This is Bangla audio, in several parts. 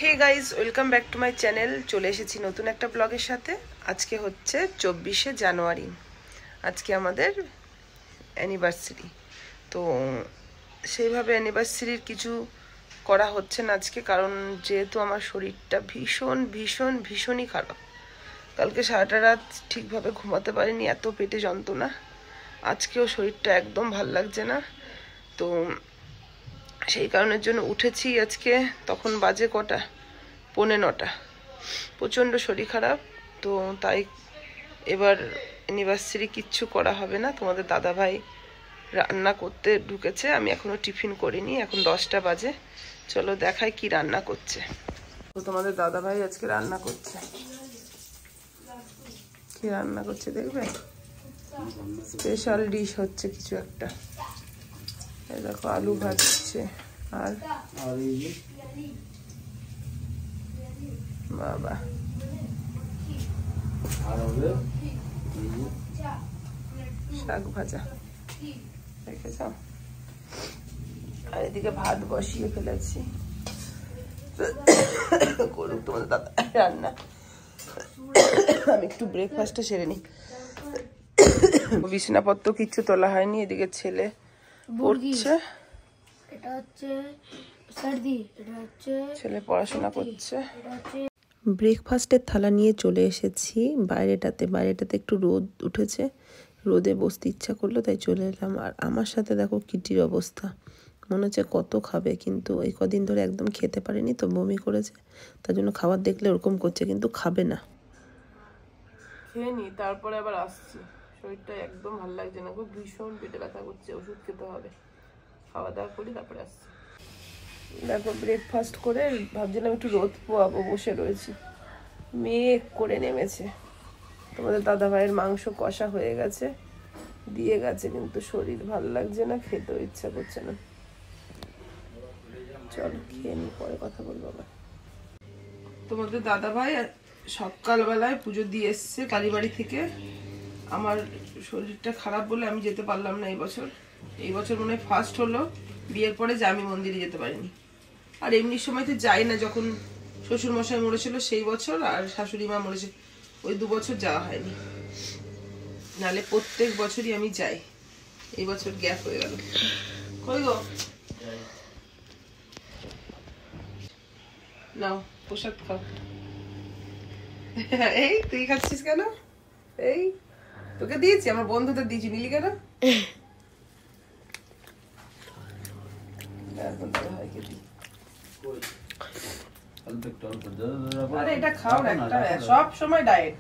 Hey guys, welcome back to my channel. চলে এসেছি নতুন একটা ব্লগের সাথে। আজকে হচ্ছে 24শে জানুয়ারি। আজকে আমাদের অ্যানিভার্সারি। তো সেইভাবে অ্যানিভার্সারির কিছু করা হচ্ছে না আজকে, কারণ যেহেতু আমার শরীরটা ভীষণই খারাপ। কালকে সারাটা রাত ঠিকভাবে ঘুমাতে পারিনি, এত পেটে যন্ত্রণা। আজকেও শরীরটা একদম ভাল লাগছে না। তো সেই কারণের জন্য উঠেছি আজকে, তখন বাজে কটা, 9:45। প্রচণ্ড শরীর খারাপ। তো তাই এবার অ্যানিভার্সারি কিচ্ছু করা হবে না। তোমাদের দাদাভাই রান্না করতে ঢুকেছে, আমি এখনো টিফিন করিনি, এখন 10টা বাজে। চলো দেখাই কি রান্না করছে। তো তোমাদের দাদাভাই আজকে রান্না করছে। কি রান্না করছে দেখবে? স্পেশাল ডিশ হচ্ছে কিছু একটা। এই দেখো, আলু ভাজছে। আর বাবা, শাক ভাজা দেখেছ। আর এদিকে ভাত বসিয়ে ফেলেছি, করুক তোমাদের দাদা রান্না। আমি একটু ব্রেকফাস্টটা সেরে নিই। বিছানাপত্র কিচ্ছু তোলা হয়নি। এদিকে ছেলে পড়ছে, ছেলে পড়াশোনা করছে। ব্রেকফাস্টের থালা নিয়ে চলে এসেছি বাইরেটাতে একটু রোদ উঠেছে, রোদে বসতে ইচ্ছা করলো তাই চলে এলাম। আর আমার সাথে দেখো কিটির অবস্থা, মনে হচ্ছে কত খাবে, কিন্তু এই কদিন ধরে একদম খেতে পারেনি, তো বমি করেছে। তার জন্য খাবার দেখলে ওরকম করছে, কিন্তু খাবে না। খেয়ে নি, তারপরে আবার আসছি। শরীরটা একদম ভালো লাগছে না, খুব ভীষণ পেটে ব্যথা করছে, ওষুধ খেতে হবে। খাওয়া দাওয়া করি তারপরে আসছি। দেখো ব্রেকফাস্ট করে ভাবছিলাম একটু রোদ পোয়াবো, বসে রয়েছি। মেঘ করে নেমেছে। তোমাদের দাদা ভাইয়ের মাংস কষা হয়ে গেছে, দিয়ে গেছে, কিন্তু শরীর ভালো লাগছে না, খেতেও ইচ্ছা করছে না। চল খেয়ে নি, পরে কথা বলবো আবার। তোমাদের দাদা ভাই সকালবেলায় পুজো দিয়ে এসছে কালীবাড়ি থেকে। আমার শরীরটা খারাপ বলে আমি যেতে পারলাম না এই বছর মনে হয় ফার্স্ট হলো বিয়ের পরে যে আমি মন্দিরে যেতে পারিনি। আর এমনি সময় তো যাই না, যখন শ্বশুর মশাই মরেছিল সেই বছর, আর শাশুড়ি মা মরেছে ওই 2 বছর যাওয়া হয়নি, নালে প্রত্যেক বছরই আমি যাই। এই বছর গ্যাপ হয়ে গেল। কই গো, নাও প্রসাদ খাও। এই তুই খাচ্ছিস কেন? এই তোকে দিয়েছি, আমার বন্ধুদের দিয়েছি, নিলি কেন? আরে এটা খাও না, একটা সব সময় ডায়েট।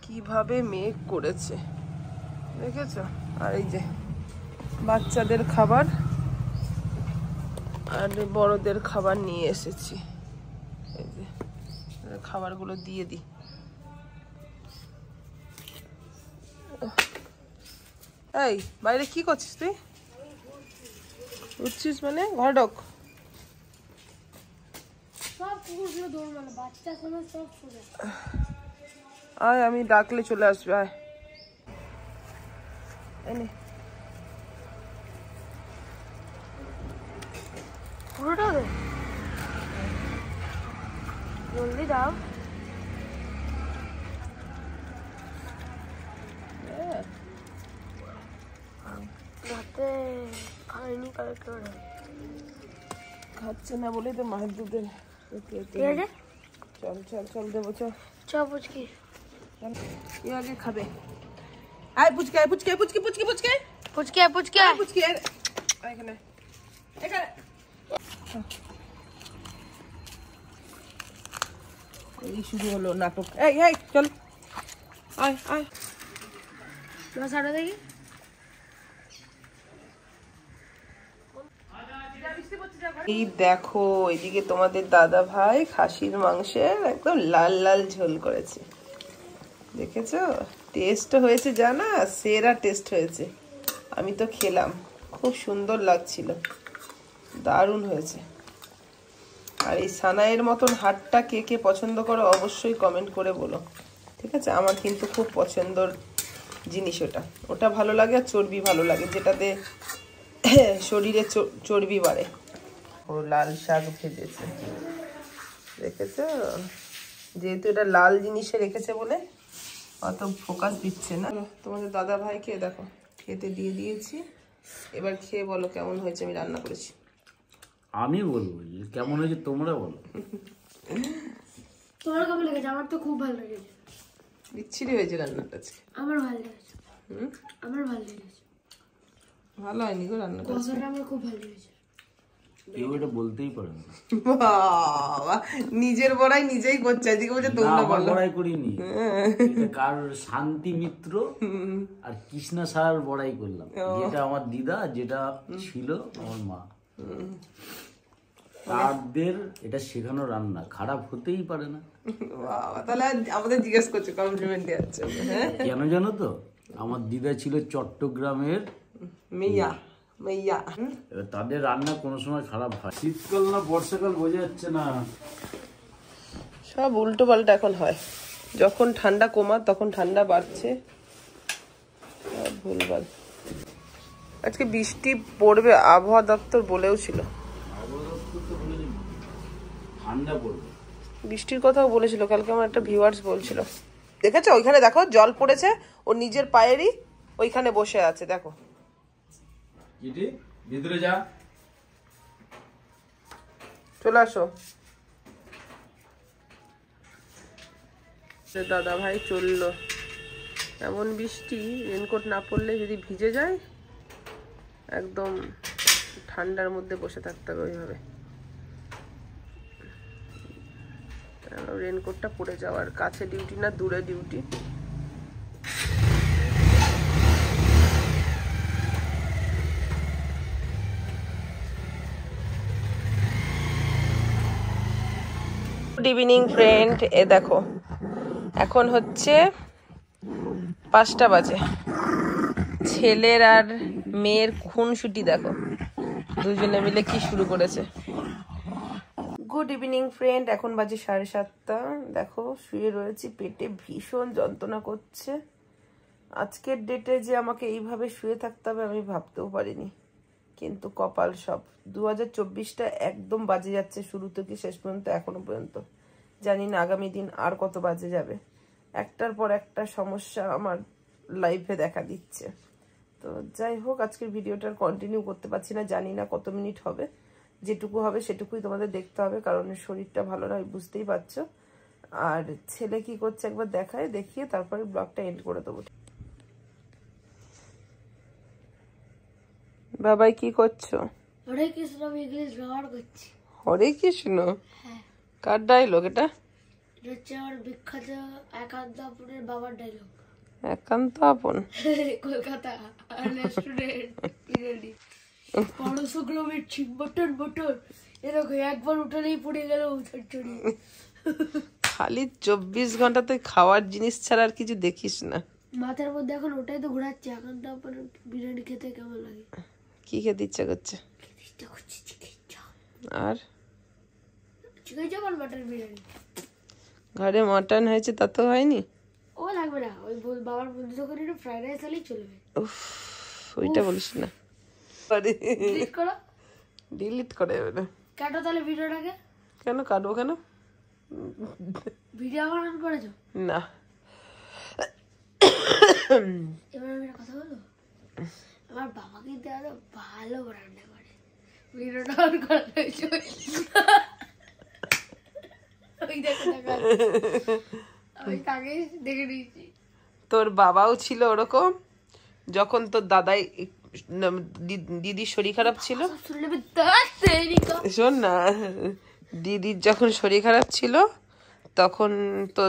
কিভাবে মেঘ করেছে দেখেছো? আর এই যে বাচ্চাদের খাবার আর বড়দের খাবার নিয়ে এসেছি। এই যে খাবারগুলো দিয়ে দিই। এই বাইরে কি করছিস তুই? উঠছিস মানে? ঘর ঢোক। আয়, আমি ডাকলে চলে আসবে। আয় এনে পুরোটা দে, জলদি দাও। রাতে খাইনি, খাচ্ছে না বলেই তো মায়ের দুধের। চল চল চল দেবো, চল চল পুচকি। এ আগে খাবে। আয় পুচকে, আয় পুচকে, পুচকি পুচকি পুচকে পুচকি পুচকি পুচকি এখানে এখানে। এই শুরু হলো নাটক। এই এই চল, আয় আয় ছাড়ো দেখি। এই দেখো, এদিকে তোমাদের দাদা ভাই খাসির মাংসের একদম লাল লাল ঝোল করেছে, দেখেছো? টেস্ট হয়েছে জানা, সেরা টেস্ট হয়েছে। আমি তো খেলাম, খুব সুন্দর লাগছিল, দারুণ হয়েছে। আর এই সানাইয়ের মতন হাটটা কে কে পছন্দ করো অবশ্যই কমেন্ট করে বলো, ঠিক আছে? আমার কিন্তু খুব পছন্দর জিনিস ওটা, ওটা ভালো লাগে আর চর্বি ভালো লাগে, যেটাতে শরীরে চর্বি বাড়ে। ও লাল শাক ভেজেছে, রেখেছে, যেহেতু এটা লাল জিনিসে রেখেছে বলে অত ফোকাস দিচ্ছে না। তোমাদের দাদা ভাইকে দেখো খেতে দিয়ে দিয়েছি, এবার খেয়ে বলো কেমন হয়েছে আমি রান্না করেছি। আমি বলবো কেমন হয়েছে, তোমরা বলো। তোমার কেমন লেগেছে? আমার তো খুব ভালো লেগেছে। বিচ্ছিরি হয়েছে রান্নাটা আজকে। আমার ভালো লেগেছে। আমার ভালো লেগেছে। ভালো হয়নি গো রান্নাটা, কষাটা আমার খুব ভালো লেগেছে। কেউ এটা বলতেই পারে না। বাবা নিজের বড়াই নিজেই করছে, এদিকে বলছে তোমরা বলো। বড়াই করিনি, এটা কার শান্তি মিত্র আর কৃষ্ণা সার বড়াই করলাম, যেটা আমার দিদা, যেটা ছিল আমার মা। তাদের এটা শেখানো রান্না, খারাপ হতেই পারে না। বাবা তাহলে আমাদের জিজ্ঞেস করছো কমপ্লিমেন্ট দিচ্ছে। কেন জানো তো, আমার দিদা ছিল চট্টগ্রামের মেয়া মেয়া। এবার তাদের রান্না কোনো সময় খারাপ হয়। শীতকাল না বর্ষাকাল বোঝা যাচ্ছে না, সব উল্টো পাল্টা এখন হয়, যখন ঠান্ডা কমা তখন ঠান্ডা বাড়ছে, ভুলভাল। আজকে বৃষ্টি পড়বে আবহাওয়া দপ্তর বলেও ছিল, ঠান্ডা পড়বে, বৃষ্টির কথাও বলেছিল কালকে আমার একটা ভিউয়ার্স বলছিল। দেখেছো ওইখানে দেখো জল পড়েছে, ও নিজের পায়েরই ওইখানে বসে আছে, দেখো। ভিতরে যা, চলে আসো। দাদা ভাই চললো, এমন বৃষ্টি রেনকোট না পরলে যদি ভিজে যায়, একদম ঠান্ডার মধ্যে বসে থাকতে হবে ওইভাবে। রেনকোটটা পরে যাওয়ার, কাছে ডিউটি না দূরে ডিউটি। গুড ইভিনিং ফ্রেন্ড, এ দেখো এখন হচ্ছে 5টা বাজে, ছেলের আর মেয়ের খুনসুটি দেখো, দুজনে মিলে কি শুরু করেছে। গুড ইভিনিং ফ্রেন্ড, এখন বাজে 7:30। দেখো শুয়ে রয়েছি, পেটে ভীষণ যন্ত্রণা করছে। আজকের ডেটে যে আমাকে এইভাবে শুয়ে থাকতে হবে আমি ভাবতেও পারিনি, কিন্তু কপাল সব। 2024টা একদম বাজে যাচ্ছে শুরু থেকে শেষ পর্যন্ত, এখনো পর্যন্ত জানি না আগামী দিন আর কত বাজে যাবে। একটার পর একটা সমস্যা আমার লাইফে দেখা দিচ্ছে। তো যাই হোক, আজকের ভিডিওটার কন্টিনিউ করতে পারছি না, জানি না কত মিনিট হবে, যেটুকু হবে সেটুকুই তোমাদের দেখতে হবে, কারণ শরীরটা ভালো নয় বুঝতেই পারছো। আর ছেলে কি করছে একবার দেখিয়ে তারপরে ব্লগটা এন্ড করে দেবো। বাবাই কি করছো? হরে কৃষ্ণ ইংলিশ ব্যবহার করছি। হরে কৃষ্ণ? হ্যাঁ। কার ডায়লগ এটা? এটা হচ্ছে আমার বিখ্যাত একান্ত আপুরের বাবার ডায়লগ। একান্ত আপন? কলকাতা রেস্টুরেন্ট ইরেডি পড়শো গ্রামের ঠিক বটন বটন, এরকম একবার উঠালেই পড়ে গেল চড়চড়ি। খালি 24 ঘন্টাতে খাওয়ার জিনিস ছাড়া আর কিছু দেখিস না। মাথার মধ্যে এখন ওটাই তো ঘোরাচ্ছে, এখন তো আপনার বিরিয়ানি খেতে কেমন লাগে। কি খেতে ইচ্ছা করছে? ইচ্ছা করছে চিকেন চাপ। আর চিকেন চাপ আর মাটন বিরিয়ানি। ঘরে মাটন হয়েছে তা তো হয়নি। ও লাগবে না, ওই বাবার বন্ধু দোকানে ফ্রাইড রাইস হলেই চলবে। উফ, ওইটা বলিস না। ডিলিট করো। ডিলিট করে দেবে না। কাটো তাহলে ভিডিওটাকে। কেন কাটবো কেন? ভিডিও এখন অন করেছো? না। এবার আমি একটা কথা বলবো, আমার বাবা কিন্তু আরো ভালো রান্না করে। ভিডিওটা অন করা হয়েছে, ওই দেখো দেখা, আমি তাকে দেখে নিয়েছি। তোর বাবাও ছিল ওরকম, যখন তোর দাদাই দিদির শরীর খারাপ ছিল, শোন না, দিদির যখন শরীর খারাপ ছিল তখন তো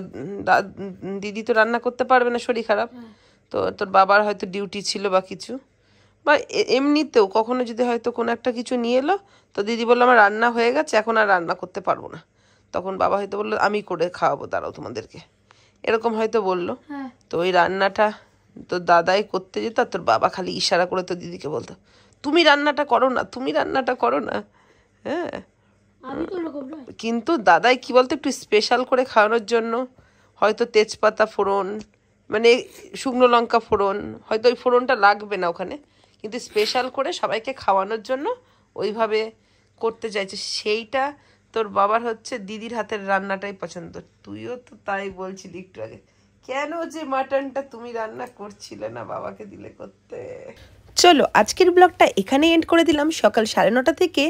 দিদি তো রান্না করতে পারবে না, শরীর খারাপ, তো তোর বাবার হয়তো ডিউটি ছিল বা কিছু, বা এমনিতেও কখনো যদি হয়তো কোনো একটা কিছু নিয়ে এলো, তো দিদি বললো আমার রান্না হয়ে গেছে এখন আর রান্না করতে পারবো না, তখন বাবা হয়তো বললো আমি করে খাওয়াবো দাঁড়াও তোমাদেরকে, এরকম হয়তো বললো। তো ওই রান্নাটা তোর দাদাই করতে যেত, আর তোর বাবা খালি ইশারা করে তোর দিদিকে বলতো তুমি রান্নাটা করো না, তুমি রান্নাটা করো না। হ্যাঁ, কিন্তু দাদাই কি বলতো একটু স্পেশাল করে খাওয়ানোর জন্য হয়তো তেজপাতা ফোড়ন মানে শুকনো লঙ্কা ফোড়ন, হয়তো ওই ফোড়নটা লাগবে না ওখানে, কিন্তু স্পেশাল করে সবাইকে খাওয়ানোর জন্য ওইভাবে করতে চাইছে। সেইটা তোর বাবার হচ্ছে দিদির হাতের রান্নাটাই পছন্দ। তুইও তো তাই বলছিলি একটু আগে, কেন যে মাটনটা তুমি রান্না করছিলে না, বাবাকে দিলে করতে। চলো আজকের ব্লগটা এখানে এন্ড করে দিলাম। সকাল 9:30 থেকে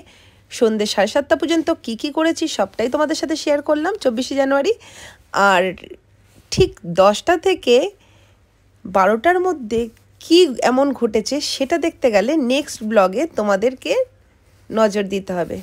সন্ধ্যে 7:30 পর্যন্ত কি কি করেছি সবটাই তোমাদের সাথে শেয়ার করলাম 24শে জানুয়ারি। আর ঠিক 10টা থেকে 12টার মধ্যে কি এমন ঘটেছে সেটা দেখতে গেলে নেক্সট ব্লগে তোমাদেরকে নজর দিতে হবে।